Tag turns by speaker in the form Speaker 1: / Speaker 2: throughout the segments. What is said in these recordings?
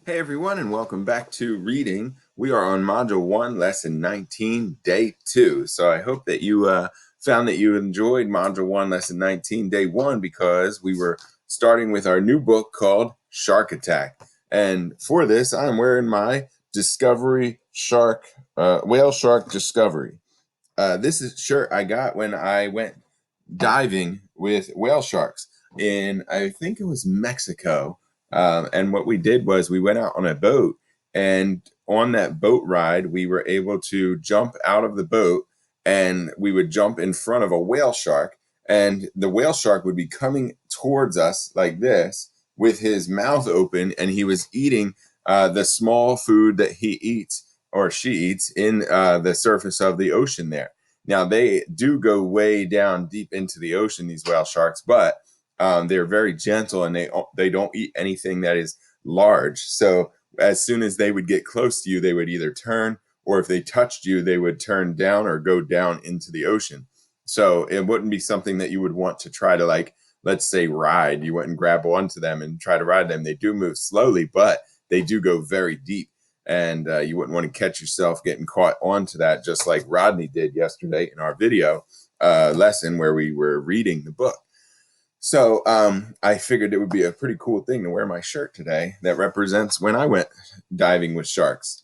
Speaker 1: Hey everyone, and welcome back to reading. We are on Module 1, Lesson 19, Day 2. So I hope that you found that you enjoyed Module 1, Lesson 19, Day 1, because we were starting with our new book called Shark Attack. And for this, I'm wearing my Discovery Shark, Whale Shark Discovery. This is a shirt I got when I went diving with whale sharks in, I think it was Mexico. And what we did was we went out on a boat, and on that boat ride, we were able to jump out of the boat, and we would jump in front of a whale shark, and the whale shark would be coming towards us like this with his mouth open, and he was eating the small food that he eats or she eats in the surface of the ocean there. Now, they do go way down deep into the ocean, these whale sharks, but they're very gentle, and they don't eat anything that is large. So as soon as they would get close to you, they would either turn, or if they touched you, they would turn down or go down into the ocean. So it wouldn't be something that you would want to try to, like, let's say, ride. You wouldn't grab onto them and try to ride them. They do move slowly, but they do go very deep. And you wouldn't want to catch yourself getting caught onto that, just like Rodney did yesterday in our video lesson where we were reading the book. So I figured it would be a pretty cool thing to wear my shirt today that represents when I went diving with sharks.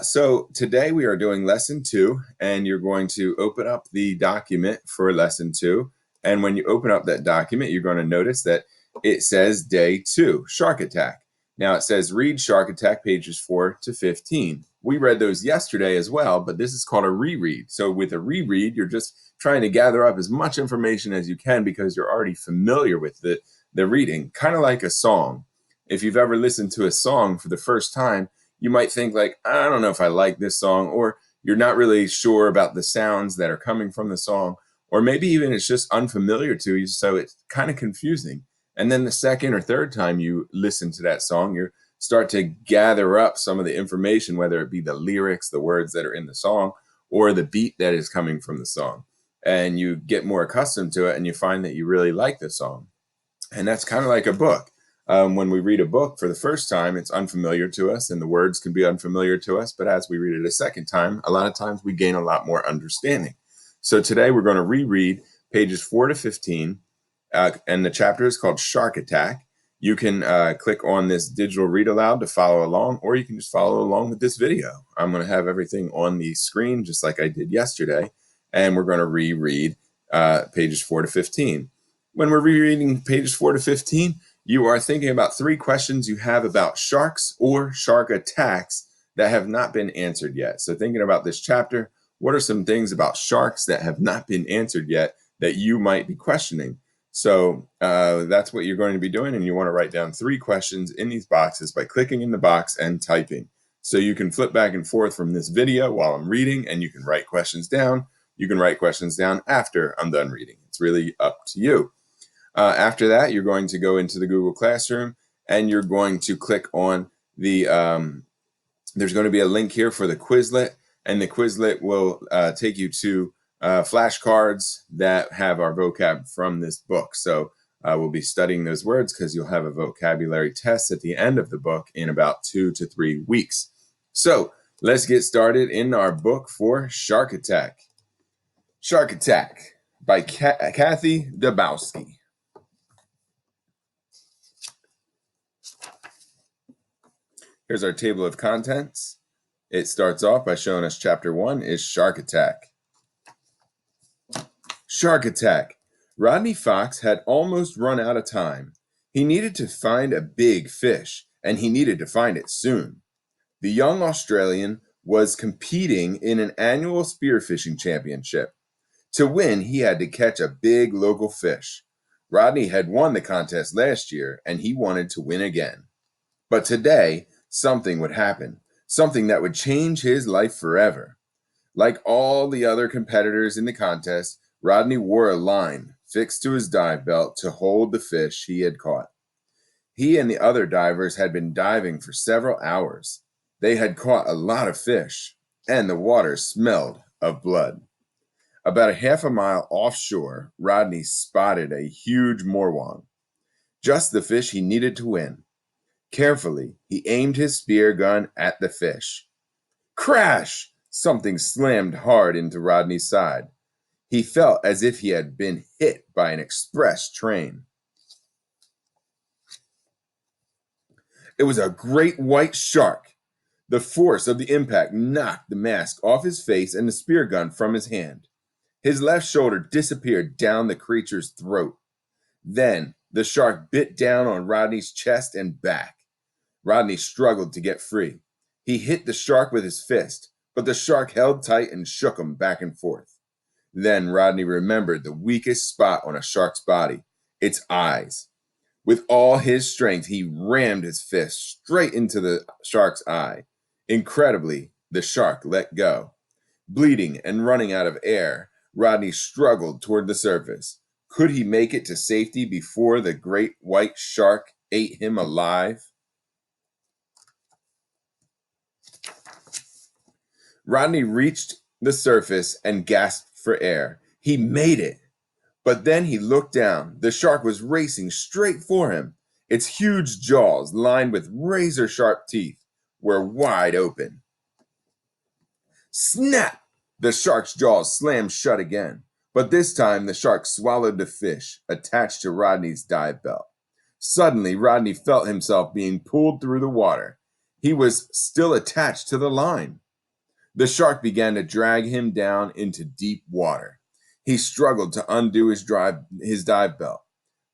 Speaker 1: So today we are doing lesson 2, and you're going to open up the document for lesson 2. And when you open up that document, you're going to notice that it says Day 2, Shark Attack. Now it says read Shark Attack pages 4 to 15. We read those yesterday as well, but this is called a reread. So with a reread, you're just trying to gather up as much information as you can because you're already familiar with the reading, kind of like a song. If you've ever listened to a song for the first time, you might think like, I don't know if I like this song, or you're not really sure about the sounds that are coming from the song, or maybe even it's just unfamiliar to you, so it's kind of confusing. And then the second or third time you listen to that song, you start to gather up some of the information, whether it be the lyrics, the words that are in the song, or the beat that is coming from the song. And you get more accustomed to it, and you find that you really like the song. And that's kind of like a book. When we read a book for the first time, it's unfamiliar to us, and the words can be unfamiliar to us. But as we read it a second time, a lot of times we gain a lot more understanding. So today we're going to reread pages 4 to 15, and the chapter is called Shark Attack. You can click on this digital read aloud to follow along, or you can just follow along with this video. I'm going to have everything on the screen just like I did yesterday, and we're going to reread pages 4 to 15. When we're rereading pages 4 to 15, you are thinking about 3 questions you have about sharks or shark attacks that have not been answered yet. So thinking about this chapter, what are some things about sharks that have not been answered yet that you might be questioning? So that's what you're going to be doing, and you want to write down 3 questions in these boxes by clicking in the box and typing. So you can flip back and forth from this video while I'm reading, and you can write questions down. You can write questions down after I'm done reading. It's really up to you. After that, you're going to go into the Google Classroom, and you're going to click on the, there's going to be a link here for the Quizlet, and the Quizlet will take you to flashcards that have our vocab from this book. So we'll be studying those words because you'll have a vocabulary test at the end of the book in about 2 to 3 weeks. So let's get started in our book for Shark Attack. Shark Attack by Kathy Dabowski. Here's our table of contents. It starts off by showing us chapter 1 is Shark Attack. Shark Attack. Rodney Fox had almost run out of time. He needed to find a big fish, and he needed to find it soon. The young Australian was competing in an annual spearfishing championship. To win, he had to catch a big local fish. Rodney had won the contest last year, and he wanted to win again. But today, something would happen, something that would change his life forever. Like all the other competitors in the contest, Rodney wore a line fixed to his dive belt to hold the fish he had caught. He and the other divers had been diving for several hours. They had caught a lot of fish, and the water smelled of blood. About a half a mile offshore, Rodney spotted a huge morwong, just the fish he needed to win. Carefully, he aimed his spear gun at the fish. Crash! Something slammed hard into Rodney's side. He felt as if he had been hit by an express train. It was a great white shark. The force of the impact knocked the mask off his face and the spear gun from his hand. His left shoulder disappeared down the creature's throat. Then the shark bit down on Rodney's chest and back. Rodney struggled to get free. He hit the shark with his fist, but the shark held tight and shook him back and forth. Then Rodney remembered the weakest spot on a shark's body, its eyes. With all his strength, he rammed his fist straight into the shark's eye. Incredibly, the shark let go. Bleeding and running out of air, Rodney struggled toward the surface. Could he make it to safety before the great white shark ate him alive? Rodney reached the surface and gasped for air. He made it. But then he looked down. The shark was racing straight for him. Its huge jaws, lined with razor-sharp teeth, were wide open. Snap! The shark's jaws slammed shut again. But this time the shark swallowed the fish attached to Rodney's dive belt. Suddenly, Rodney felt himself being pulled through the water. He was still attached to the line. The shark began to drag him down into deep water. He struggled to undo his dive belt,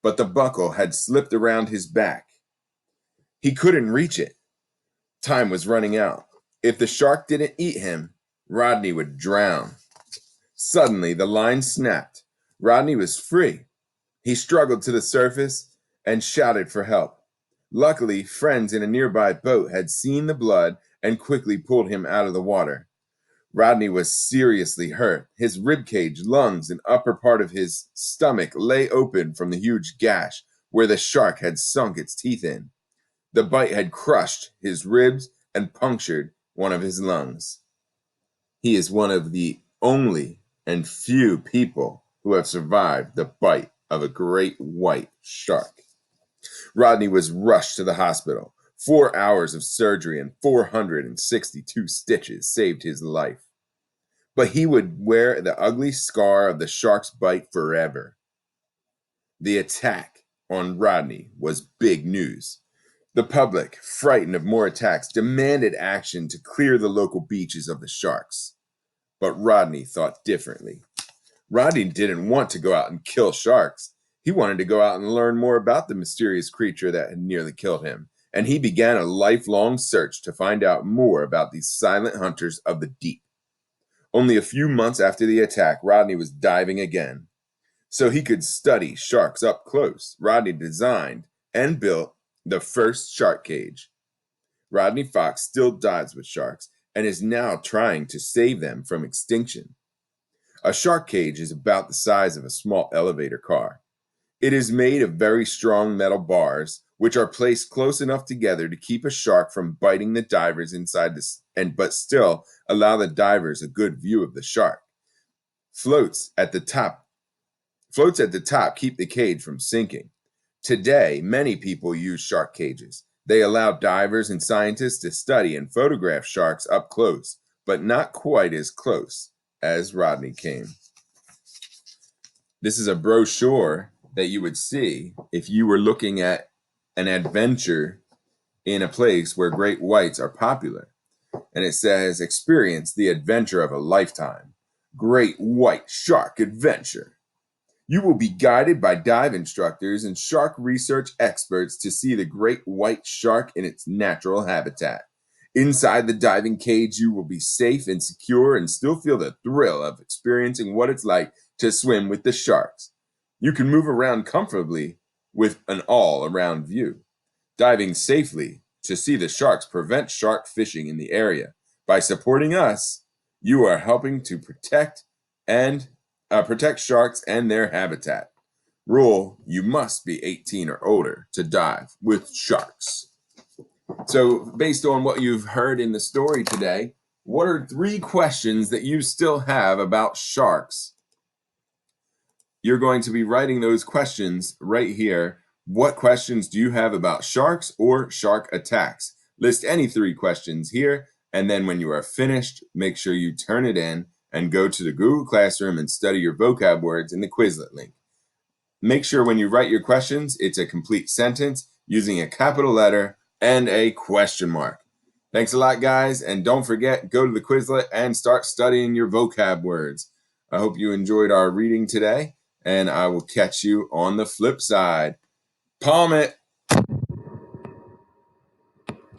Speaker 1: but the buckle had slipped around his back. He couldn't reach it. Time was running out. If the shark didn't eat him, Rodney would drown. Suddenly, the line snapped. Rodney was free. He struggled to the surface and shouted for help. Luckily, friends in a nearby boat had seen the blood and quickly pulled him out of the water. Rodney was seriously hurt. His ribcage, lungs, and upper part of his stomach lay open from the huge gash where the shark had sunk its teeth in. The bite had crushed his ribs and punctured one of his lungs. He is one of the only and few people who have survived the bite of a great white shark. Rodney was rushed to the hospital. 4 hours of surgery and 462 stitches saved his life. But he would wear the ugly scar of the shark's bite forever. The attack on Rodney was big news. The public, frightened of more attacks, demanded action to clear the local beaches of the sharks. But Rodney thought differently. Rodney didn't want to go out and kill sharks. He wanted to go out and learn more about the mysterious creature that had nearly killed him. And he began a lifelong search to find out more about these silent hunters of the deep. Only a few months after the attack, Rodney was diving again. So he could study sharks up close. Rodney designed and built the first shark cage. Rodney Fox still dives with sharks and is now trying to save them from extinction. A shark cage is about the size of a small elevator car. It is made of very strong metal bars, which are placed close enough together to keep a shark from biting the divers inside but still allow the divers a good view of the shark. Floats at the top keep the cage from sinking. Today, many people use shark cages. They allow divers and scientists to study and photograph sharks up close, but not quite as close as Rodney came. This is a brochure that you would see if you were looking at an adventure in a place where great whites are popular. And it says, experience the adventure of a lifetime. Great white shark adventure. You will be guided by dive instructors and shark research experts to see the great white shark in its natural habitat. Inside the diving cage, you will be safe and secure and still feel the thrill of experiencing what it's like to swim with the sharks. You can move around comfortably with an all-around view. Diving safely to see the sharks prevent shark fishing in the area. By supporting us, you are helping to protect sharks and their habitat. Rule: you must be 18 or older to dive with sharks. So, based on what you've heard in the story today, what are 3 questions that you still have about sharks? You're going to be writing those questions right here What questions do you have about sharks or shark attacks? List any 3 questions here, and then when you are finished, make sure you turn it in and go to the Google Classroom and study your vocab words in the Quizlet link. Make sure when you write your questions, it's a complete sentence using a capital letter and a question mark. Thanks a lot, guys, and don't forget, go to the Quizlet and start studying your vocab words. I hope you enjoyed our reading today, and I will catch you on the flip side. Palm it!